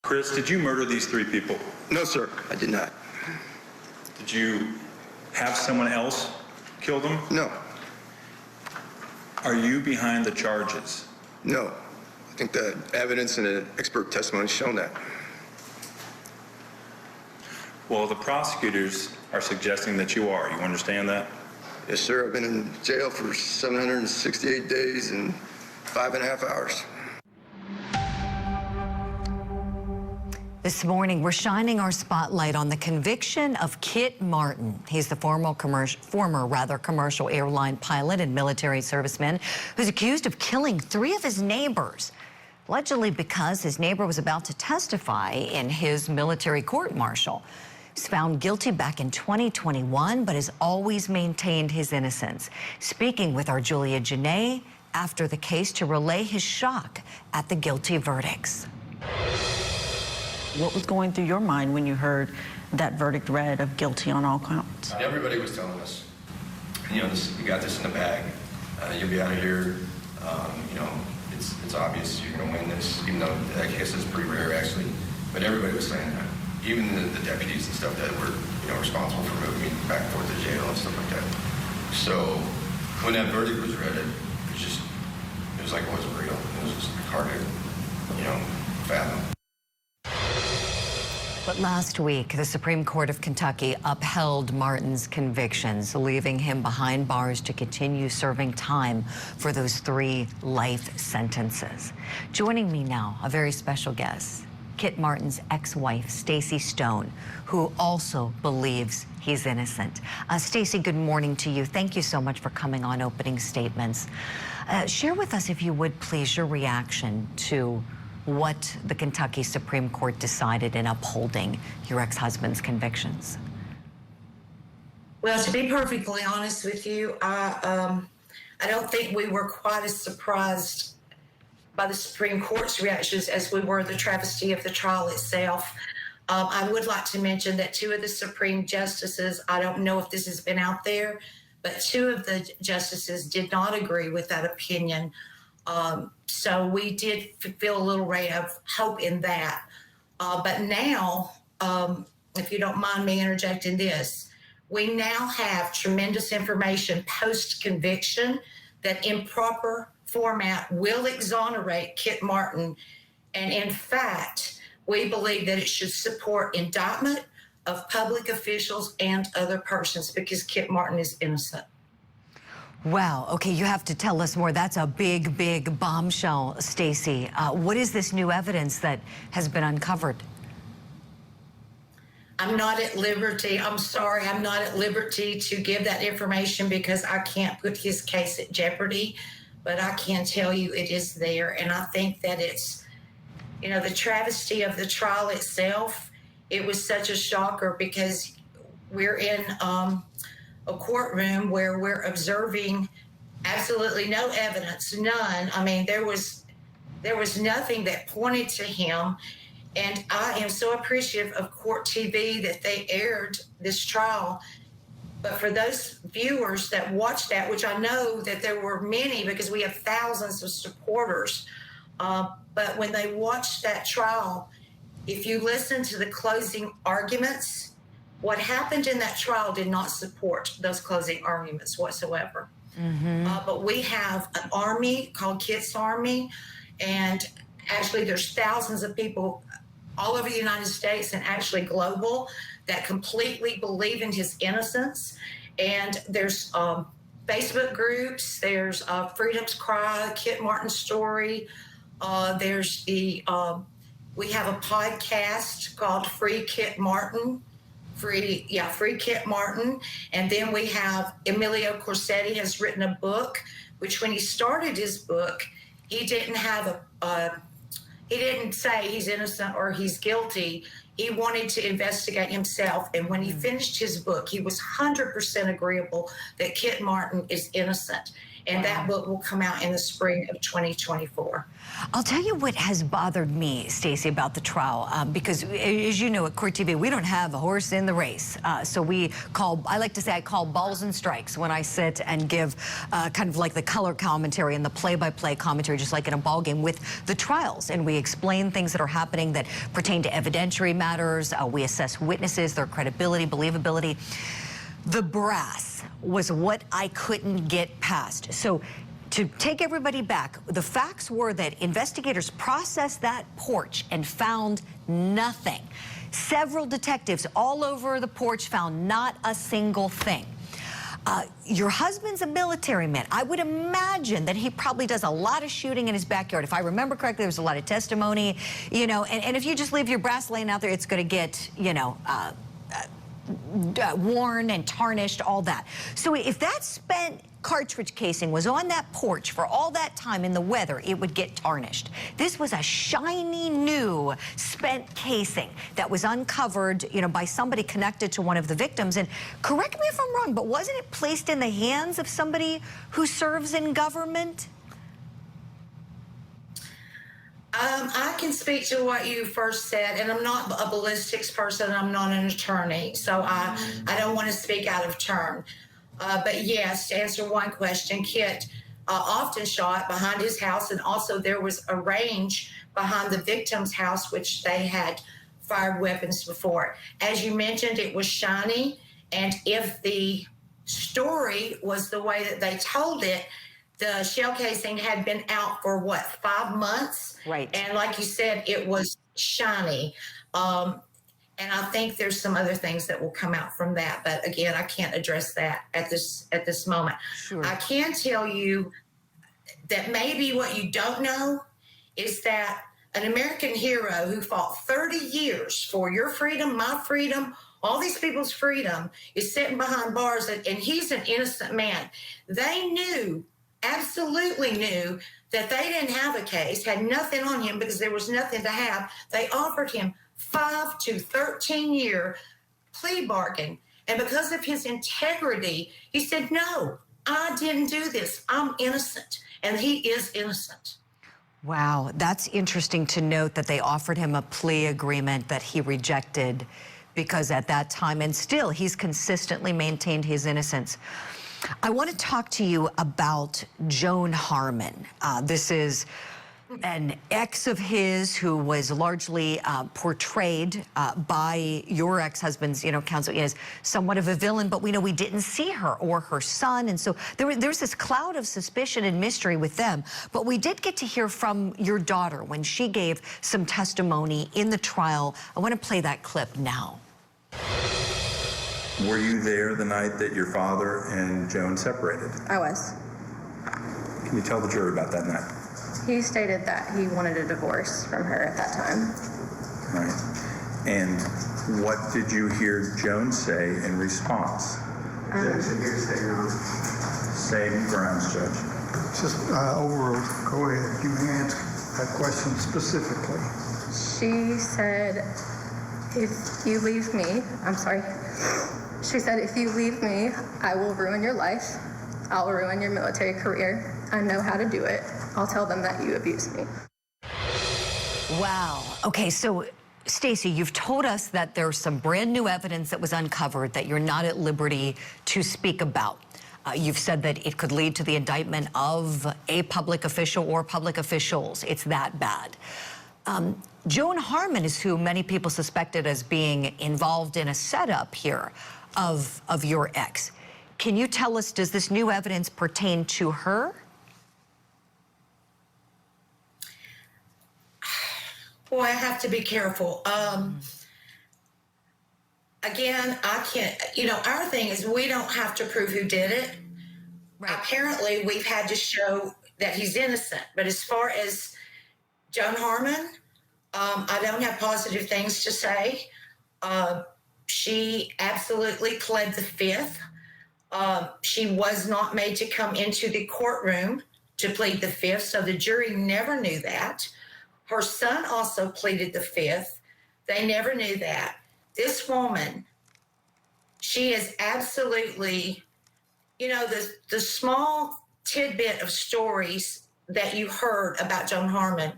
Chris, did you murder these three people? No, sir, I did not. Did you have someone else kill them? No. Are you behind the charges? No. I think the evidence and the expert testimony has shown that. Well, the prosecutors are suggesting that you are. You understand that? Yes, sir. I've been in jail for 768 days and 5.5 hours. This morning, we're shining our spotlight on the conviction of Kit Martin. He's the former commercial airline pilot and military serviceman who's accused of killing 3 of his neighbors, allegedly because his neighbor was about to testify in his military court-martial. He's found guilty back in 2021, but has always maintained his innocence. Speaking with our Julia Janae after the case to relay his shock at the guilty verdicts. What was going through your mind when you heard that verdict read of guilty on all counts? Everybody was telling us, you know, you got this in the bag. You'll be out of here. You know, it's obvious you're going to win this, even though I guess it's pretty rare actually. But everybody was saying that. Even the deputies and stuff that were, you know, responsible for moving me back and forth to jail and stuff like that. So when that verdict was read, it was like it wasn't real. It was just hard to, you know, fathom. But last week, the Supreme Court of Kentucky upheld Martin's convictions, leaving him behind bars to continue serving time for those 3 life sentences. Joining me now, a very special guest, Kit Martin's ex-wife, Stacey Stone, who also believes he's innocent. Stacey, good morning to you. Thank you so much for coming on Opening Statements. Share with us, if you would, please, your reaction to what the Kentucky Supreme Court decided in upholding your ex-husband's convictions. Well, to be perfectly honest with you, I don't think we were quite as surprised by the Supreme Court's reactions as we were the travesty of the trial itself. I would like to mention that 2 of the Supreme Justices, I don't know if this has been out there, but 2 of the justices did not agree with that opinion. So we did feel a little ray of hope in that. But now, if you don't mind me interjecting this, we now have tremendous information post-conviction that improper format will exonerate Kit Martin. And in fact, we believe that it should support indictment of public officials and other persons because Kit Martin is innocent. Wow. Okay, you have to tell us more. That's a big, big bombshell, Stacey. What is this new evidence that has been uncovered? I'm not at liberty. I'm sorry. I'm not at liberty to give that information because I can't put his case at jeopardy. But I can tell you it is there. And I think that it's, you know, the travesty of the trial itself, it was such a shocker because we're in a courtroom where we're observing absolutely no evidence, none. I mean, there was nothing that pointed to him. And I am so appreciative of Court TV that they aired this trial. But for those viewers that watched that, which I know that there were many because we have thousands of supporters, but when they watched that trial, if you listen to the closing arguments, what happened in that trial did not support those closing arguments whatsoever. But we have an army called Kit's Army, and actually there's thousands of people all over the United States and actually global that completely believe in his innocence. And there's Facebook groups, there's Freedom's Cry, Kit Martin's Story. There's we have a podcast called Free Kit Martin. Free Kit Martin. And then we have Emilio Corsetti has written a book, which when he started his book, he didn't have he didn't say he's innocent or he's guilty. He wanted to investigate himself. And when he finished his book, he was 100% agreeable that Kit Martin is innocent. and that book will come out in the spring of 2024. I'll tell you what has bothered me, Stacey, about the trial, because as you know, at Court TV, we don't have a horse in the race. So I like to say I call balls and strikes when I sit and give kind of like the color commentary and the play-by-play commentary, just like in a ball game with the trials. And we explain things that are happening that pertain to evidentiary matters. We assess witnesses, their credibility, believability. The brass was what I couldn't get past. So to take everybody back, the facts were that investigators processed that porch and found nothing. Several detectives all over the porch found not a single thing. Your husband's a military man. I would imagine that he probably does a lot of shooting in his backyard. If I remember correctly, there was a lot of testimony, you know, and if you just leave your brass laying out there, it's going to get, you know, worn and tarnished, all that. So if that spent cartridge casing was on that porch for all that time in the weather, it would get tarnished. This was a shiny new spent casing that was uncovered, you know, by somebody connected to one of the victims. And correct me if I'm wrong, but wasn't it placed in the hands of somebody who serves in government? I can speak to what you first said, and I'm not a ballistics person. I'm not an attorney, so I don't want to speak out of turn. But yes, to answer one question, Kit often shot behind his house, and also there was a range behind the victim's house, which they had fired weapons before. As you mentioned, it was shiny, and if the story was the way that they told it, the shell casing had been out for, what, 5 months? Right. And like you said, it was shiny. And I think there's some other things that will come out from that. But again, I can't address that at this moment. Sure. I can tell you that maybe what you don't know is that an American hero who fought 30 years for your freedom, my freedom, all these people's freedom, is sitting behind bars, and he's an innocent man. They knew, absolutely knew, that they didn't have a case, had nothing on him because there was nothing to have. They offered him 5 to 13-year plea bargain. And because of his integrity, he said, no, I didn't do this. I'm innocent. And he is innocent. Wow, that's interesting to note that they offered him a plea agreement that he rejected because at that time, and still, he's consistently maintained his innocence. I want to talk to you about Joan Harmon. This is an ex of his who was largely portrayed by your ex-husband's, you know, counsel as somewhat of a villain, but we know we didn't see her or her son, and so there's this cloud of suspicion and mystery with them. But we did get to hear from your daughter when she gave some testimony in the trial. I want to play that clip now. Were you there the night that your father and Joan separated? I was. Can you tell the jury about that night? He stated that he wanted a divorce from her at that time. Right. And what did you hear Joan say in response? Same grounds, Judge. Just overruled. Go ahead. You may answer that question specifically. She said, if you leave me, I'm sorry. She said, if you leave me, I will ruin your life. I'll ruin your military career. I know how to do it. I'll tell them that you abused me. Wow. Okay, so Stacey, you've told us that there's some brand new evidence that was uncovered that you're not at liberty to speak about. You've said that it could lead to the indictment of a public official or public officials. It's that bad. Joan Harmon is who many people suspected as being involved in a setup here of your ex. Can you tell us, does this new evidence pertain to her? Boy, I have to be careful. Again, I can't, you know, our thing is we don't have to prove who did it. Right. Apparently, we've had to show that he's innocent. But as far as Joan Harmon, I don't have positive things to say. She absolutely pled the fifth. She was not made to come into the courtroom to plead the fifth, so the jury never knew that. Her son also pleaded the fifth. They never knew that. This woman, she is absolutely, you know, the small tidbit of stories that you heard about Joan Harmon,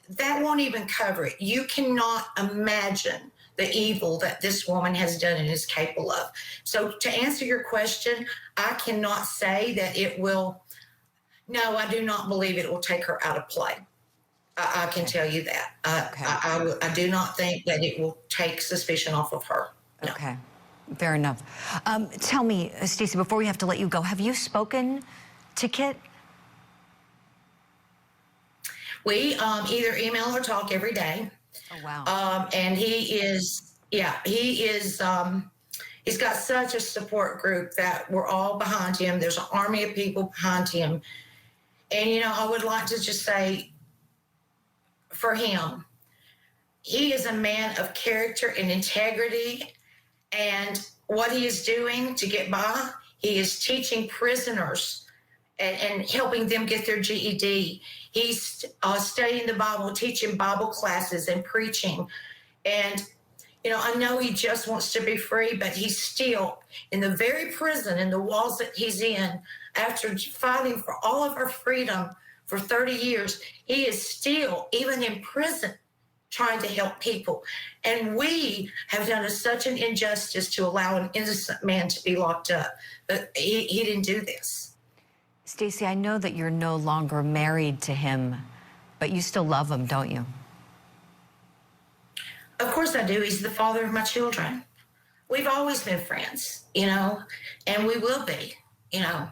that won't even cover it. You cannot imagine the evil that this woman has done and is capable of. So to answer your question, I cannot say that it will. No, I do not believe it will take her out of play. I can tell you that. I do not think that it will take suspicion off of her. No. Okay, fair enough. Tell me, Stacey, before we have to let you go, have you spoken to Kit? We either email or talk every day. Oh, wow. And he's got such a support group that we're all behind him. There's an army of people behind him. And, you know, I would like to just say for him, he is a man of character and integrity. And what he is doing to get by, he is teaching prisoners and helping them get their GED. He's studying the Bible, teaching Bible classes and preaching. And, you know, I know he just wants to be free, but he's still in the very prison, in the walls that he's in, after fighting for all of our freedom for 30 years, he is still, even in prison, trying to help people. And we have done such an injustice to allow an innocent man to be locked up. But he didn't do this. Stacey, I know that you're no longer married to him, but you still love him, don't you? Of course I do. He's the father of my children. We've always been friends, you know, and we will be, you know.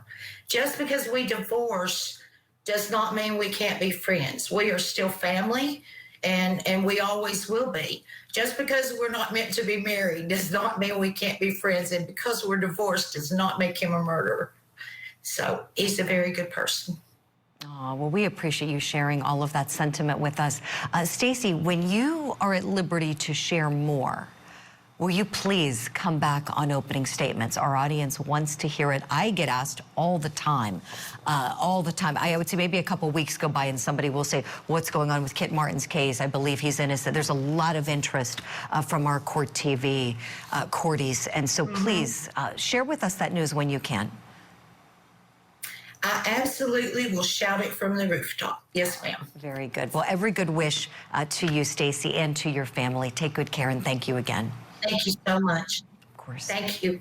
Just because we divorce does not mean we can't be friends. We are still family, and we always will be. Just because we're not meant to be married does not mean we can't be friends, and because we're divorced does not make him a murderer. So he's a very good person. Oh, well, we appreciate you sharing all of that sentiment with us. Stacey, when you are at liberty to share more, will you please come back on opening statements? Our audience wants to hear it. I get asked all the time, I would say maybe a couple weeks go by and somebody will say, what's going on with Kit Martin's case? I believe he's innocent. There's a lot of interest from our Court TV courties. And so please share with us that news when you can. I absolutely will shout it from the rooftop. Yes, ma'am. Very good. Well, every good wish to you, Stacey, and to your family. Take good care, and thank you again. Thank you so much. Of course. Thank you.